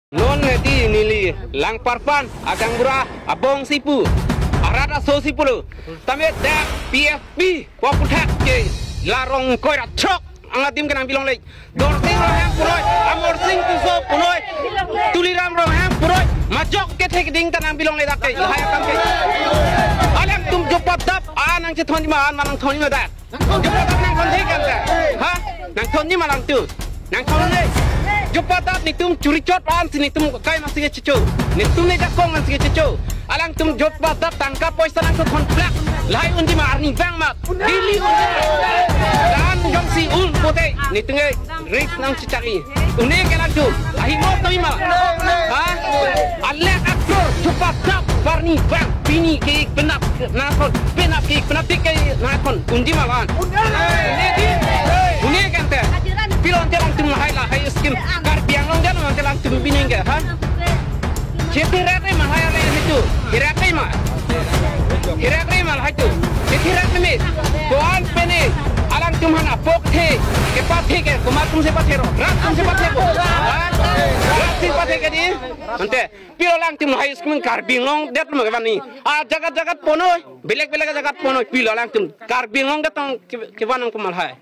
Non neti nili lang parpan agang murah abong sipu arada so sipulu tamet dak PFP waputak ke larong koira trok angatim kenang bilong lek dorting rohang puroi amor sing kuso punoi tuliram rohang puroi majok ke thek ding tanang bilong lek dakai hayakam ke alam tum jopat dap anang che thoni ma an manang thoni ma da jopat dap nang thon kan da ha nang thoni ma lang tu nang thoni Jupatat ni tum curi cot an sini tum kai masih ke cucu ni tum ni jakong masih ke cucu alang tum jupatat tangkap poisa nang konflik lai undi ma arni bang mak dili dan jong si ul pote ni tung rit nang cicari une kelang tu ahi mo tu ma ha alle aktor jupatat warni bang pini ke benap nakon benap ke benap ke nakon undi ma wan une kan te pilon telang tum hai la hai skim kar biang long dan mang telang tum bining ha cheti rate ma hai ale hitu hirate ma hai tu cheti rate me koan pene alang tum hana pok the ke pathe ke kumar tum se pathe ro rat tum se pathe ko rat se pathe ke di ante pilolang tum hai skim kar biang long det ma bani a jagat jagat ponoi belek belek jagat ponoi pilolang tum kar biang long datang ke wanang kumal hai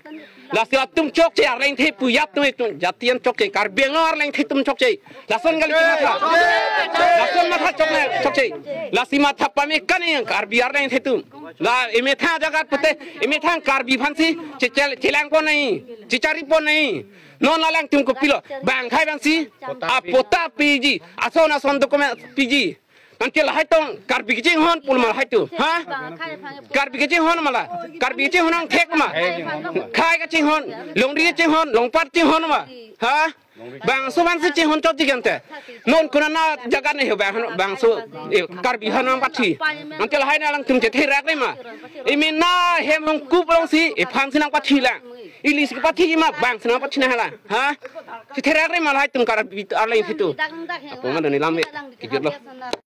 Lasi tum cok cek arlain the puyat tum itu jatian cok cek karbiang lo arlain the tum cok cek lason kali mata lason mata cok cek lasi mata pamekan yang karbi arlain the tum la emetha jagat pete emetha karbi fansi celang pon nahi cicari pon nahi non alang tum ko pilo bang khai bang si apota piji ason dokumen piji Nanti lah itu karbi kecing hon pun malah itu, ha? Karbi kecing hon malah, karbi kecing hon ang tek mah, kai kecing hon, longri kecing hon, longpat kecing hon mah, ha? Bang so bang si kecing hon cok cikan teh, non kunana jaga nih bang so karbi hon ang pati, nanti lah itu alang tum cete rak mah, imina hem hong kup long si, pang sinang pati lah, ilis ke pati mah bang sinang pati nah lah, ha? Cete rak malah itu karbi arlain itu, apa mana ni lame, kejut loh.